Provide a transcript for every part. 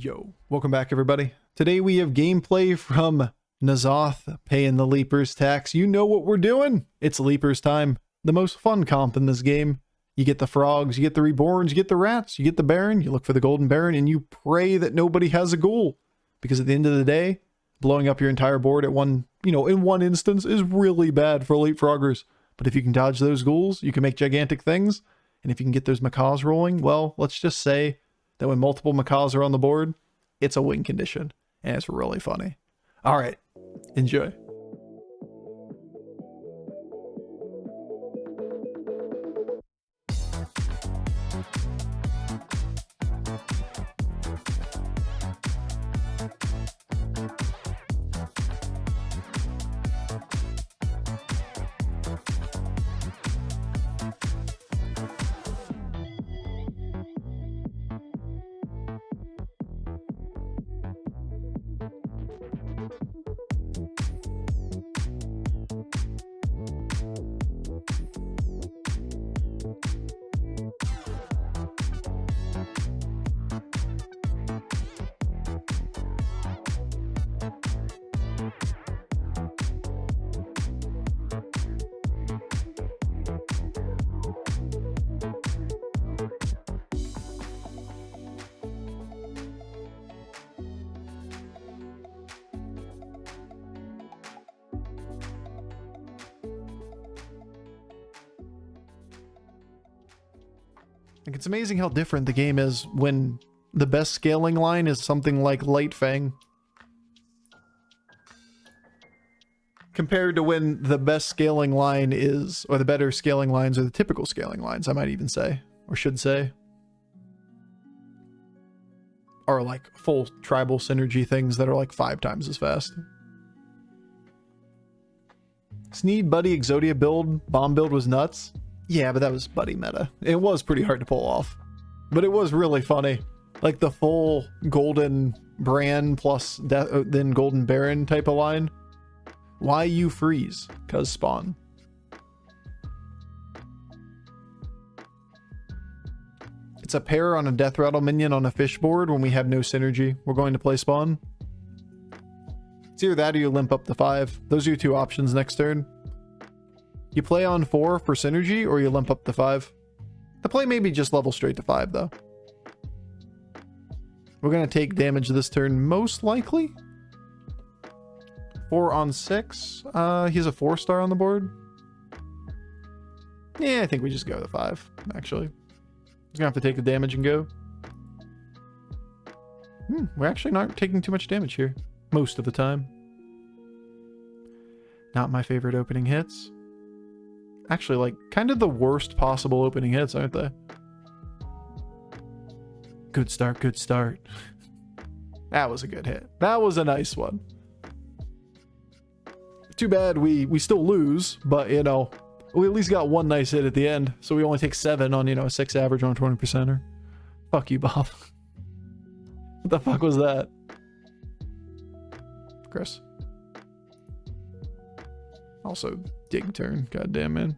Yo, welcome back everybody. Today we have gameplay from N'Zoth, paying the Leapers tax. You know what we're doing. It's Leapers time. The most fun comp in this game. You get the frogs, you get the reborns, you get the rats, you get the baron, you look for the golden baron, and you pray that nobody has a ghoul. Because at the end of the day, blowing up your entire board at one, in one instance is really bad for elite froggers. But if you can dodge those ghouls, you can make gigantic things. And if you can get those macaws rolling, well, let's just say that when multiple macaws are on the board, it's a win condition. And it's really funny. All right, enjoy. Like, it's amazing how different the game is when the best scaling line is something like Light Fang, compared to when the best scaling line is, or the better scaling lines, or the typical scaling lines, I might even say, or should say, are like full tribal synergy things that are like 5 times as fast. Sneed Buddy Exodia build, bomb build was nuts. Yeah, but that was buddy meta. It was pretty hard to pull off. But it was really funny. Like the full golden Bran plus then golden Baron type of line. Why you freeze? Cause spawn. It's a pair on a death rattle minion on a fish board when we have no synergy. We're going to play spawn. It's either that or you limp up the 5. Those are your 2 options next turn. You play on 4 for synergy, or you limp up to 5. The play maybe just level straight to 5, though. We're going to take damage this turn, most likely. 4 on 6. He has a 4-star on the board. Yeah, I think we just go to 5, actually. He's going to have to take the damage and go. We're actually not taking too much damage here. Most of the time. Not my favorite opening hits. Actually, like, kind of the worst possible opening hits, aren't they? Good start, good start. That was a good hit. That was a nice one. Too bad we still lose, but, we at least got 1 nice hit at the end, so we only take 7 on, a 6 average on a 20%er. Fuck you, Bob. What the fuck was that? Chris. Also, dig turn. Goddamn, man.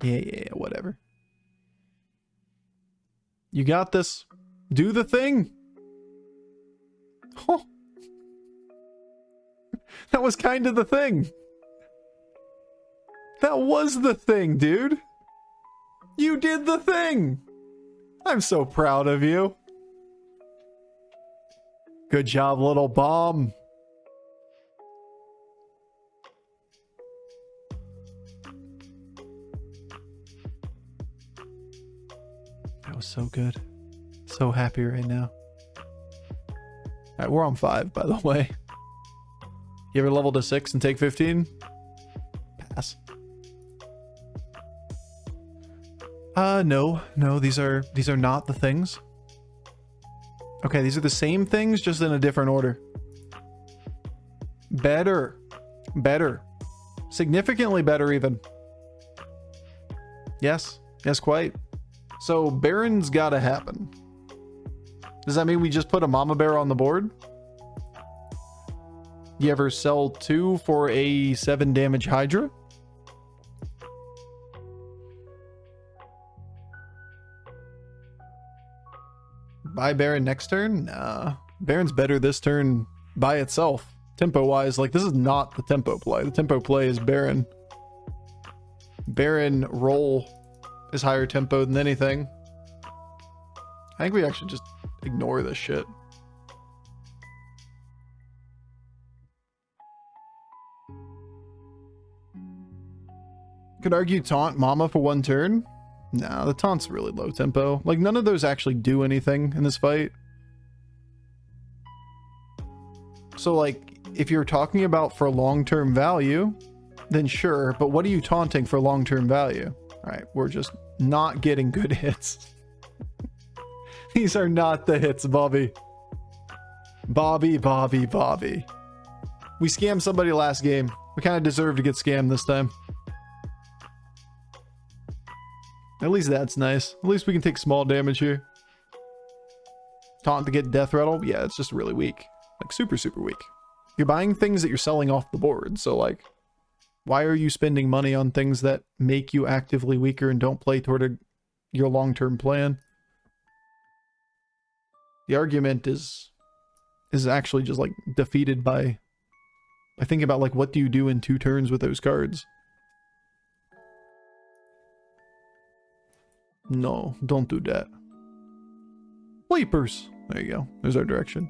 Yeah, whatever. You got this. Do the thing. Oh. That was kind of the thing. That was the thing, dude. You did the thing. I'm so proud of you. Good job, little bomb. That was so good. So happy right now. Alright, we're on 5, by the way. You ever level to 6 and take 15? Pass. No, these are not the things. Okay, these are the same things, just in a different order. Better. Significantly better, even. Yes, quite. So, Baron's gotta happen. Does that mean we just put a mama bear on the board? You ever sell 2 for a 7 damage Hydra? Buy Baron next turn? Nah. Baron's better this turn by itself. Tempo-wise, like, this is not the tempo play. The tempo play is Baron. Baron roll is higher tempo than anything. I think we actually just ignore this shit. Could argue taunt Mama for 1 turn. Nah, the taunt's really low tempo. Like, none of those actually do anything in this fight. So, like, if you're talking about for long-term value, then sure, but what are you taunting for long-term value? Alright, we're just not getting good hits. These are not the hits, Bobby. Bobby. We scammed somebody last game. We kind of deserve to get scammed this time. At least that's nice. At least we can take small damage here. Taunt to get Death Rattle? Yeah, it's just really weak. Like, super weak. You're buying things that you're selling off the board, so, like, why are you spending money on things that make you actively weaker and don't play toward your long-term plan? The argument is actually just, like, defeated by thinking about, like, what do you do in 2 turns with those cards? No, don't do that. Leapers! There you go. There's our direction.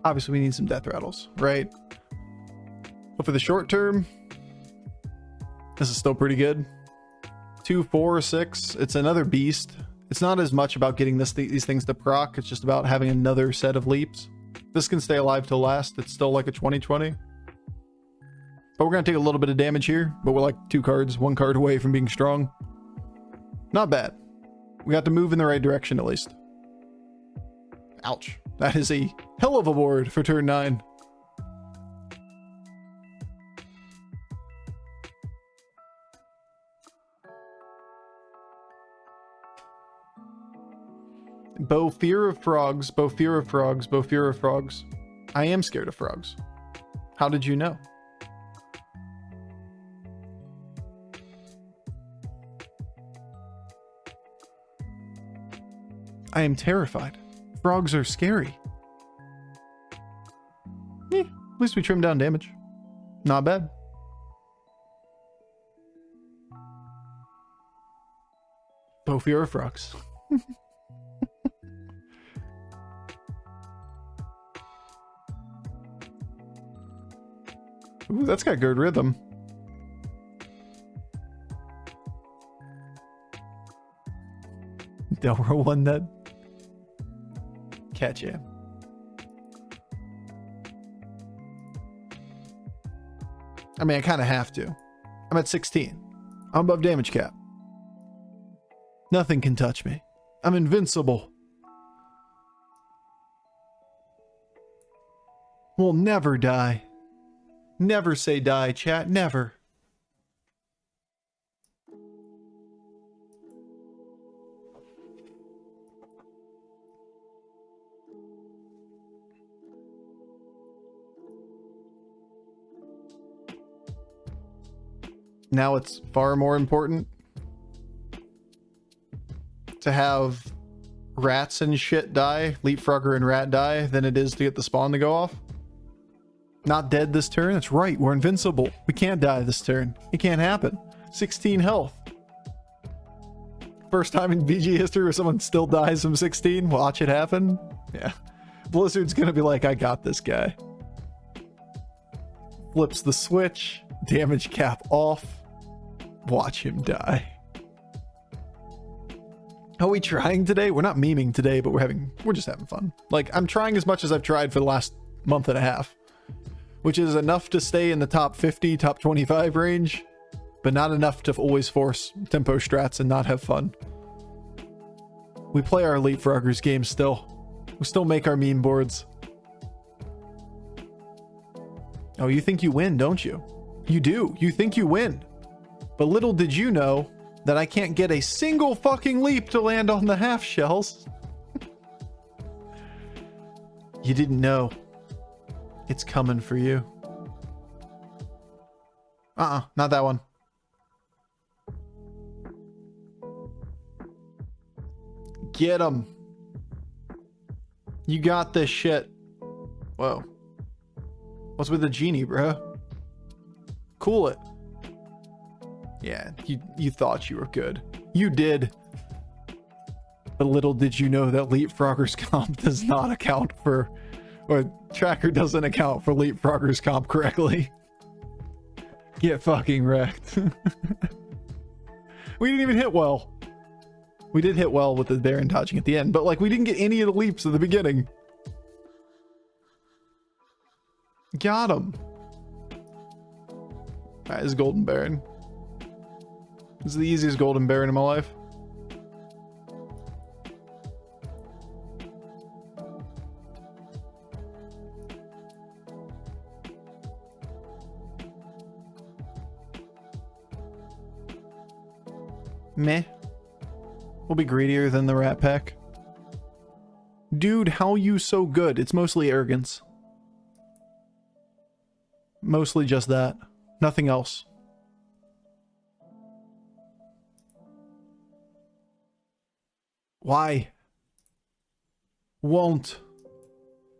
Obviously, we need some Death Rattles, right? But for the short term, this is still pretty good. 2, 4, 6. It's another beast. It's not as much about getting these things to proc. It's just about having another set of leaps. This can stay alive till last. It's still like a 20/20. But we're going to take a little bit of damage here. But we're like 2 cards, 1 card away from being strong. Not bad. We got to move in the right direction at least. Ouch. That is a hell of a board for turn 9. Bofur of frogs, Bofur of frogs, Bofur of frogs. I am scared of frogs. How did you know? I am terrified. Frogs are scary. At least we trimmed down damage. Not bad. Bofur of frogs. Ooh, that's got good rhythm. Delro won that. Catch him. I mean, I kind of have to. I'm at 16. I'm above damage cap. Nothing can touch me. I'm invincible. We'll never die. Never say die, chat. Never. Now it's far more important to have rats and shit die, Leapfrogger and rat die, than it is to get the spawn to go off. Not dead this turn. That's right. We're invincible. We can't die this turn. It can't happen. 16 health. First time in BG history where someone still dies from 16. Watch it happen. Yeah. Blizzard's gonna be like, I got this guy. Flips the switch. Damage cap off. Watch him die. Are we trying today? We're not memeing today, but we're just having fun. Like, I'm trying as much as I've tried for the last month and a half, which is enough to stay in the top 50, top 25 range, but not enough to always force tempo strats and not have fun. We play our Leapfroggers game still. We still make our meme boards. Oh, you think you win, don't you? You do. You think you win. But little did you know that I can't get a single fucking leap to land on the half shells. You didn't know. It's coming for you. Not that one. Get him. You got this shit. Whoa. What's with the genie, bro? Cool it. Yeah, you thought you were good. You did. But little did you know that Leapfrogger's comp does not account for, or tracker doesn't account for Leapfrogger's comp correctly. Get fucking wrecked. We didn't even hit well. We did hit well with the Baron dodging at the end, but like we didn't get any of the leaps at the beginning. Got him. Alright, this is Golden Baron. This is the easiest Golden Baron in my life. Meh. We'll be greedier than the Rat Pack. Dude, how you so good? It's mostly arrogance. Mostly just that. Nothing else. Why? Won't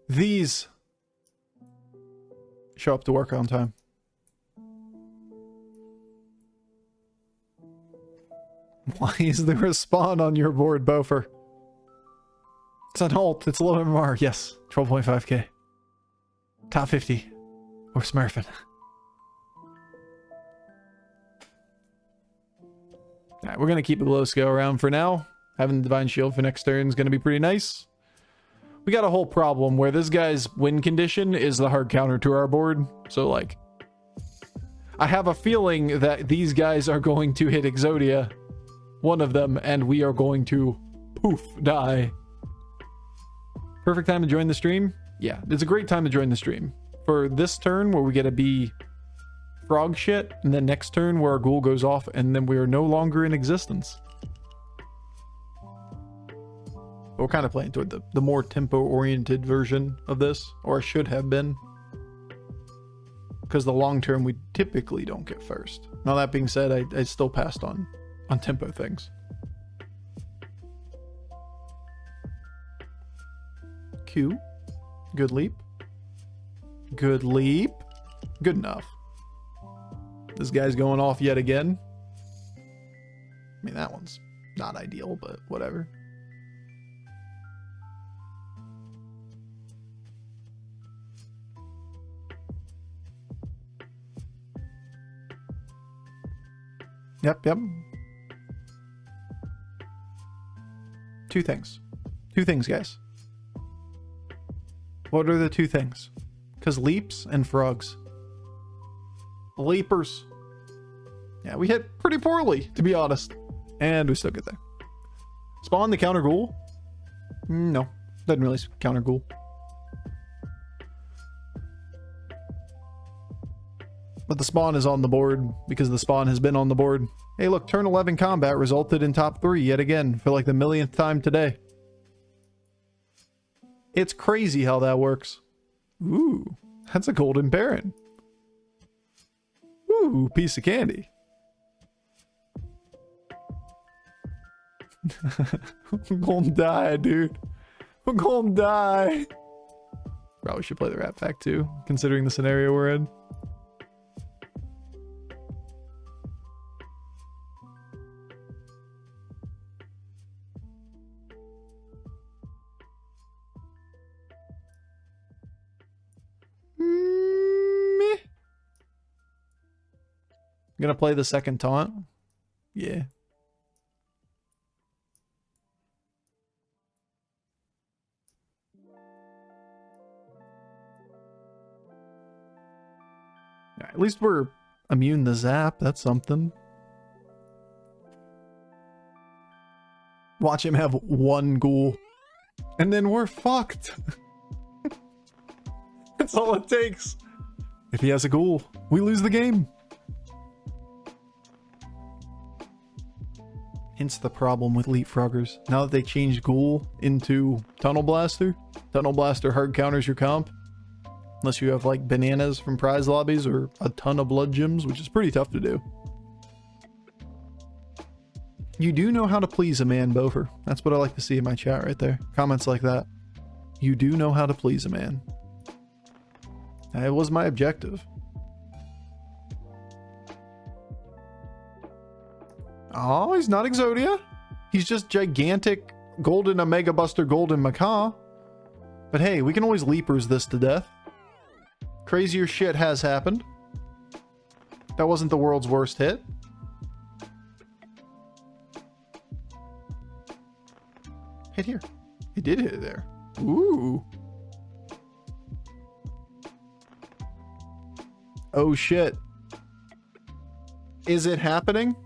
these show up to work on time? Why is there a spawn on your board, Bofur? It's an alt. It's low MMR. Yes. 12.5k. Top 50. Or smurfing. Alright, we're going to keep a glow scale around for now. Having the Divine Shield for next turn is going to be pretty nice. We got a whole problem where this guy's win condition is the hard counter to our board. So, like, I have a feeling that these guys are going to hit Exodia, one of them, and we are going to poof, die. Perfect time to join the stream? Yeah, it's a great time to join the stream. For this turn where we get to be frog shit, and then next turn where our ghoul goes off, and then we are no longer in existence. But we're kind of playing toward the more tempo-oriented version of this, or I should have been. Because the long term we typically don't get first. Now that being said, I still passed on tempo things. Q. Good leap. Good leap. Good enough. This guy's going off yet again. I mean, that one's not ideal, but whatever. Yep. Two things, guys. What are the two things? Because leaps and frogs. Leapers. Yeah, we hit pretty poorly, to be honest. And we still get there. Spawn the counter ghoul? No, doesn't really counter ghoul. But the spawn is on the board because the spawn has been on the board. Hey look, turn 11 combat resulted in top 3 yet again for like the millionth time today. It's crazy how that works. Ooh, that's a Golden Baron. Ooh, piece of candy. I'm gonna die, dude. I'm gonna die. Probably should play the Rat Pack too, considering the scenario we're in. Gonna play the second taunt? Yeah. At least we're immune to zap. That's something. Watch him have one ghoul. And then we're fucked. That's all it takes. If he has a ghoul, we lose the game. Hence the problem with leapfroggers. Now that they changed ghoul into tunnel blaster hard counters your comp. Unless you have like bananas from prize lobbies or a ton of blood gems, which is pretty tough to do. You do know how to please a man, Bofur. That's what I like to see in my chat right there. Comments like that. You do know how to please a man. That was my objective. Oh, he's not Exodia. He's just gigantic golden Omega Buster golden Macaw. But hey, we can always leapers this to death. Crazier shit has happened. That wasn't the world's worst hit. Hit here. He did hit it there. Ooh. Oh shit. Is it happening?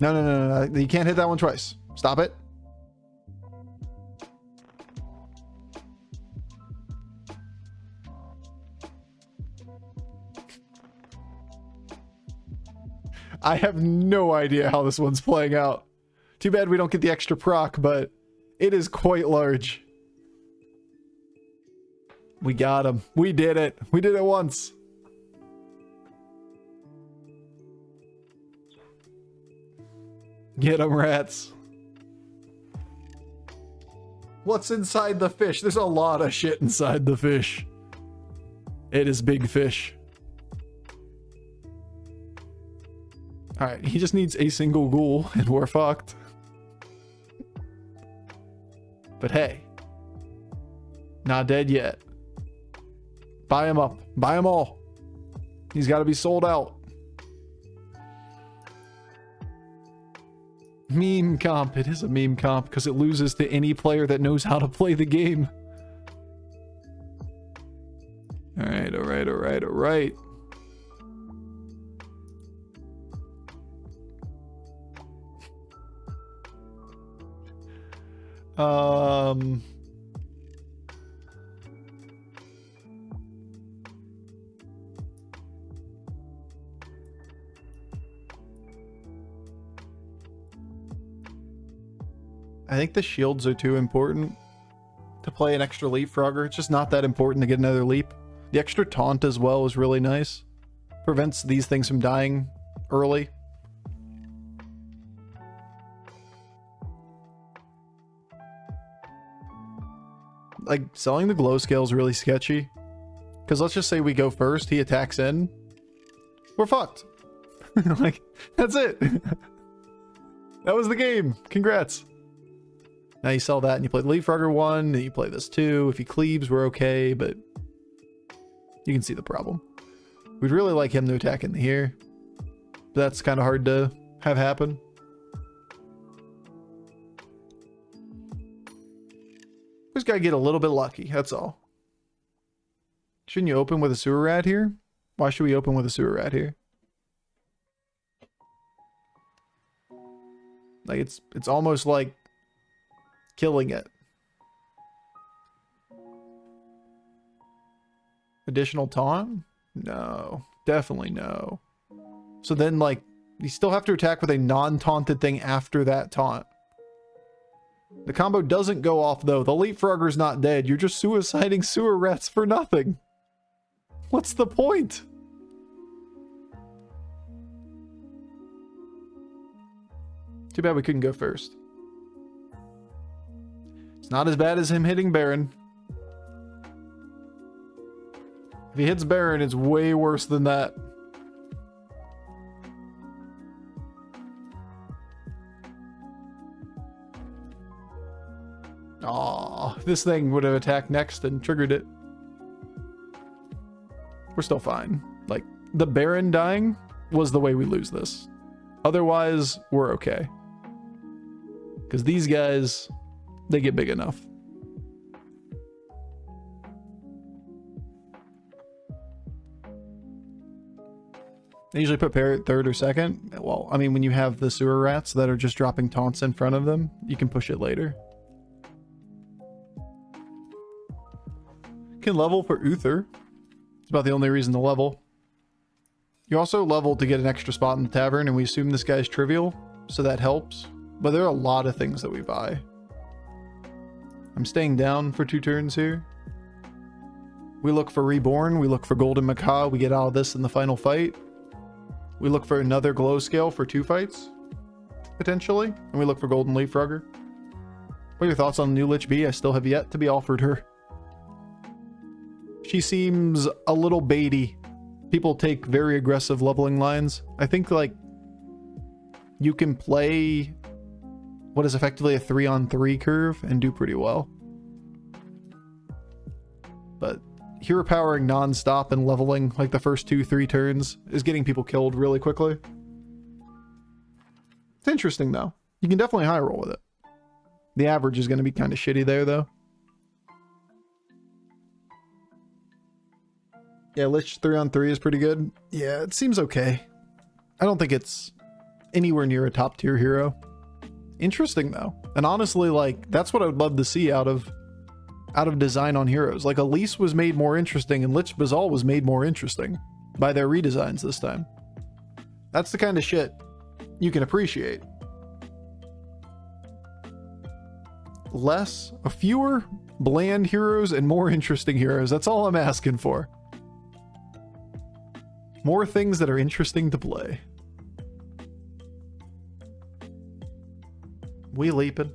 No. You can't hit that one twice. Stop it. I have no idea how this one's playing out. Too bad we don't get the extra proc, but it is quite large. We got him. We did it. We did it once. Get 'em, rats. What's inside the fish? There's a lot of shit inside the fish. It is big fish. Alright, he just needs a single ghoul and we're fucked. But hey, not dead yet. Buy him up. Buy them all. He's got to be sold out. Meme comp. It is a meme comp because it loses to any player that knows how to play the game. Alright. I think the shields are too important to play an extra leapfrogger. It's just not that important to get another leap. The extra taunt as well is really nice. Prevents these things from dying early. Like, selling the glow scale is really sketchy. Because let's just say we go first, he attacks in. We're fucked. Like, that's it. That was the game. Congrats. Now you sell that and you play the Leapfrogger 1, and you play this 2. If he cleaves, we're okay, but you can see the problem. We'd really like him to attack in here. But that's kind of hard to have happen. Just gotta get a little bit lucky, that's all. Shouldn't you open with a sewer rat here? Why should we open with a sewer rat here? Like, it's almost like killing it. Additional taunt? No. Definitely no. So then, like, you still have to attack with a non-taunted thing after that taunt. The combo doesn't go off, though. The Leapfrogger's not dead. You're just suiciding sewer rats for nothing. What's the point? Too bad we couldn't go first. It's not as bad as him hitting Baron. If he hits Baron, it's way worse than that. Aw, this thing would have attacked next and triggered it. We're still fine. Like, the Baron dying was the way we lose this. Otherwise, we're okay. Because these guys, they get big enough. I usually put parrot third or second. Well, I mean, when you have the sewer rats that are just dropping taunts in front of them, you can push it later. Can level for Uther. It's about the only reason to level. You also level to get an extra spot in the tavern, and we assume this guy's trivial, so that helps. But there are a lot of things that we buy. I'm staying down for 2 turns here. We look for Reborn, we look for Golden Macaw, we get all of this in the final fight. We look for another glow scale for 2 fights, potentially. And we look for Golden Leafrogger. What are your thoughts on New Lich B? I still have yet to be offered her. She seems a little baity. People take very aggressive leveling lines. I think, like, you can play what is effectively a 3-on-3 curve and do pretty well. But hero powering non-stop and leveling like the first 2-3 turns is getting people killed really quickly. It's interesting though. You can definitely high roll with it. The average is going to be kind of shitty there though. Yeah, Lich 3-on-3 is pretty good. Yeah, it seems okay. I don't think it's anywhere near a top tier hero. Interesting though. And honestly, like, that's what I would love to see out of design on heroes. Like, Elise was made more interesting and Lich Bazal was made more interesting by their redesigns this time. That's the kind of shit you can appreciate. Fewer bland heroes and more interesting heroes. That's all I'm asking for. More things that are interesting to play. We leaping.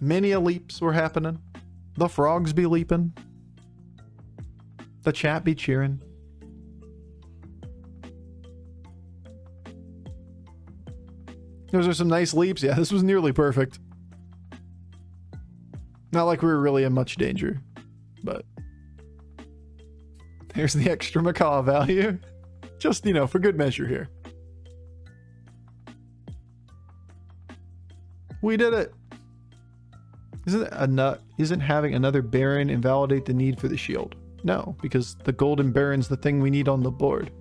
Many a leaps were happening. The frogs be leaping. The chat be cheering. Those are some nice leaps. Yeah, this was nearly perfect. Not like we were really in much danger, but there's the extra macaw value. Just, you know, for good measure here. We did it. Isn't having another Baron invalidate the need for the shield? No, because the Golden Baron's the thing we need on the board.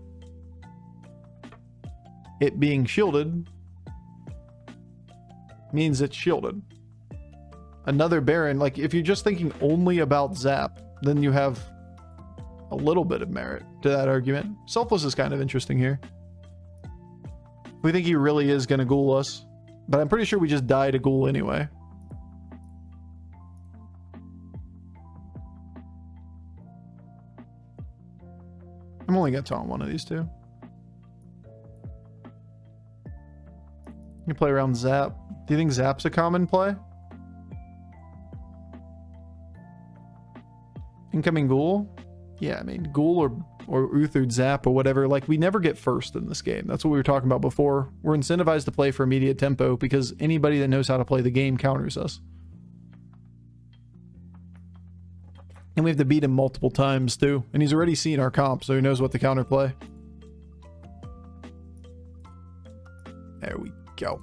It being shielded means it's shielded. Another Baron, like, if you're just thinking only about Zap, then you have a little bit of merit to that argument. Selfless is kind of interesting here. We think he really is going to ghoul us, but I'm pretty sure we just die to ghoul anyway. I'm only going to taunt one of these two. You play around Zap. Do you think Zap's a common play? Incoming ghoul? Yeah, I mean, ghoul or Uthered Zap or whatever. Like, we never get first in this game. That's what we were talking about before. We're incentivized to play for immediate tempo because anybody that knows how to play the game counters us. And we have to beat him multiple times too. And he's already seen our comp, so he knows what to counterplay. There we go.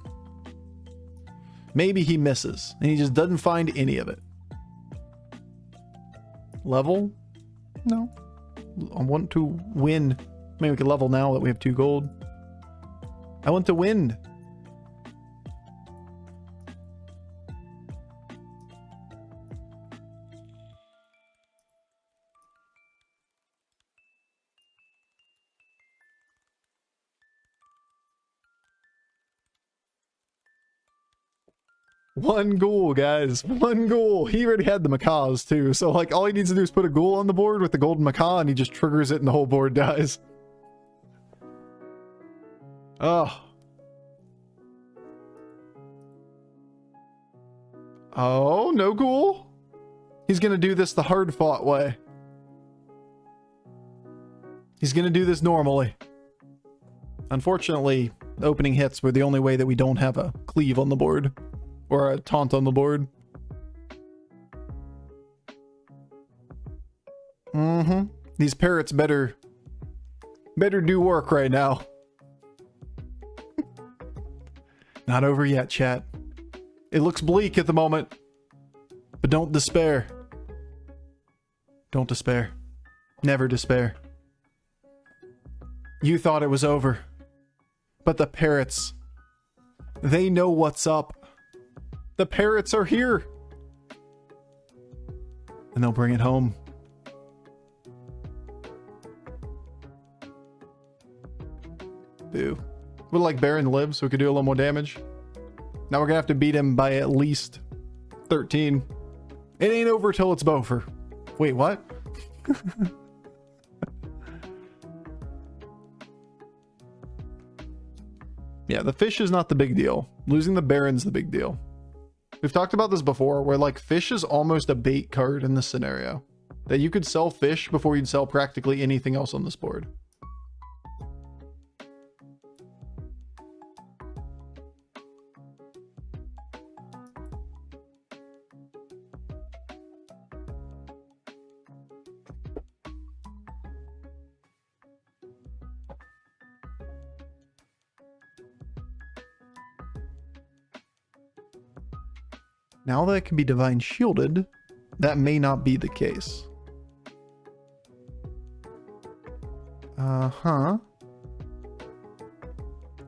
Maybe he misses and he just doesn't find any of it. Level? No. I want to win. Maybe we can level now that we have 2 gold. I want to win. One ghoul, guys. One ghoul. He already had the macaws too. So, like, all he needs to do is put a ghoul on the board with the golden macaw and he just triggers it and the whole board dies. Oh. Oh, no ghoul? He's gonna do this the hard-fought way. He's gonna do this normally. Unfortunately, the opening hits were the only way that we don't have a cleave on the board. Or a taunt on the board. These parrots better do work right now. Not over yet, chat. It looks bleak at the moment. But don't despair. Don't despair. Never despair. You thought it was over. But the parrots, they know what's up. The parrots are here. And they'll bring it home. Boo. Would like Baron live so we could do a little more damage. Now we're gonna have to beat him by at least 13. It ain't over till it's Bofur. Wait, what? Yeah, the fish is not the big deal. Losing the Baron's the big deal. We've talked about this before, where like fish is almost a bait card in this scenario. That you could sell fish before you'd sell practically anything else on this board. Now that it can be Divine Shielded, that may not be the case. Uh-huh.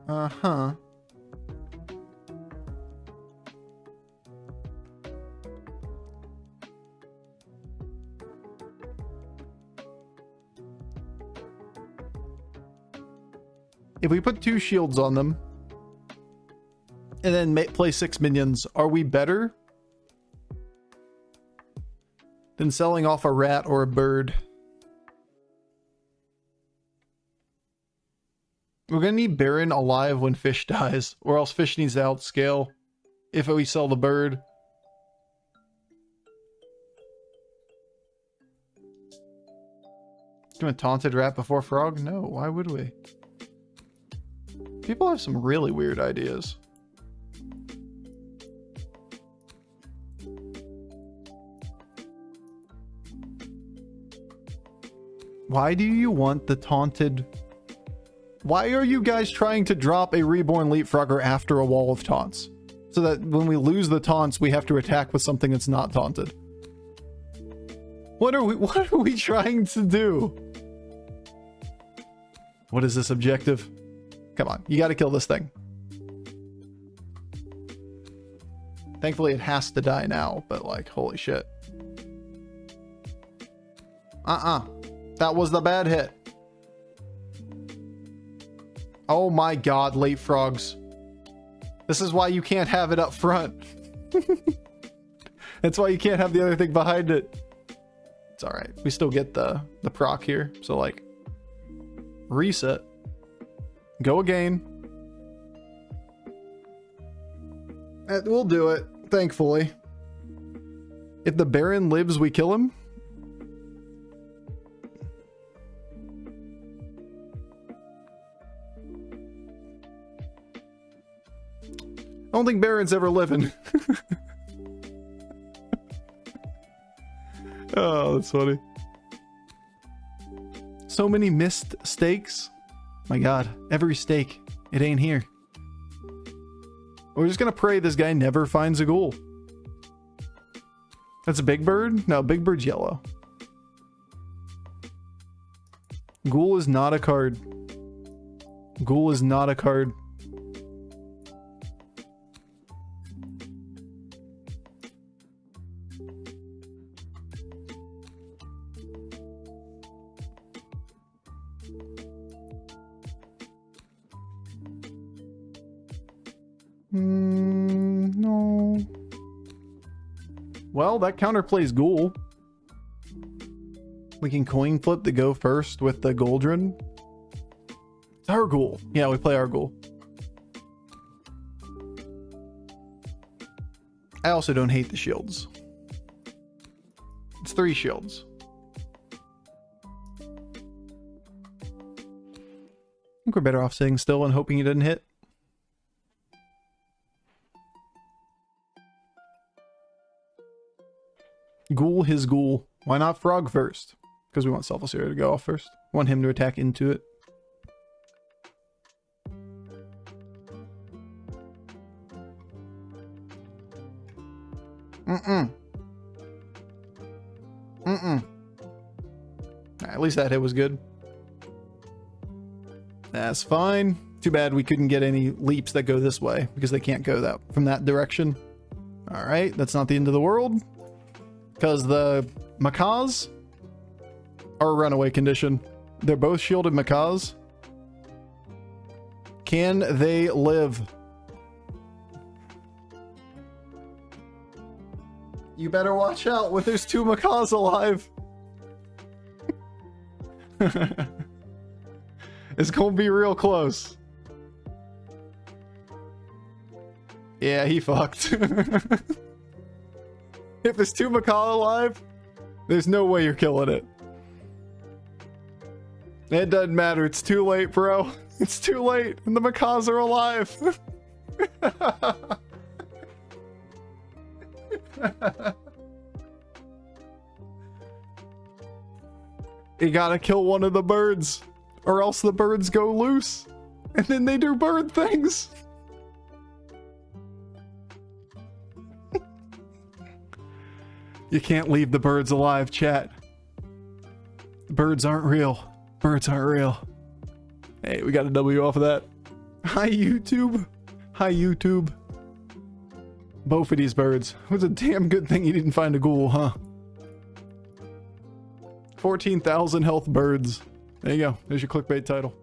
Uh-huh. If we put 2 shields on them, and then play 6 minions, are we better than selling off a rat or a bird? We're gonna need Baron alive when fish dies, or else fish needs to outscale if we sell the bird. Doing a taunted rat before frog? No, why would we? People have some really weird ideas. Why do you want the taunted? Why are you guys trying to drop a reborn leapfrogger after a wall of taunts? So that when we lose the taunts, we have to attack with something that's not taunted. What are we trying to do? What is this objective? Come on, you gotta kill this thing. Thankfully it has to die now, but like, holy shit. That was the bad hit. Oh my god, late frogs. This is why you can't have it up front. That's why you can't have the other thing behind it. It's alright. We still get the proc here. So like, reset. Go again. And we'll do it, thankfully. If the Baron lives, we kill him. I don't think Baron's ever living. Oh, that's funny. So many missed stakes. My god, every stake. It ain't here. We're just gonna pray this guy never finds a ghoul. That's a big bird? No, big bird's yellow. Ghoul is not a card. Ghoul is not a card. No. Well, that counterplays Ghoul. We can coin flip to go first with the Goldrun. It's our Ghoul. Yeah, we play our Ghoul. I also don't hate the shields. It's 3 shields. I think we're better off sitting still and hoping he didn't hit. Ghoul his Ghoul. Why not frog first? Because we want HysteriA to go off first. Want him to attack into it. At least that hit was good. That's fine. Too bad we couldn't get any leaps that go this way because they can't go that from that direction. All right, that's not the end of the world because the Macaws are a runaway condition. They're both shielded Macaws. Can they live? You better watch out when there's 2 Macaws alive. It's gonna be real close. Yeah, he fucked. If there's 2 Macaw alive, there's no way you're killing it. It doesn't matter. It's too late, bro. It's too late. And the Macaws are alive. You gotta kill one of the birds, or else the birds go loose. And then they do bird things. You can't leave the birds alive, chat. Birds aren't real. Birds aren't real. Hey, we got a W off of that. Hi, YouTube. Hi, YouTube. Both of these birds. It was a damn good thing you didn't find a ghoul, huh? 14,000 health birds. There you go. There's your clickbait title.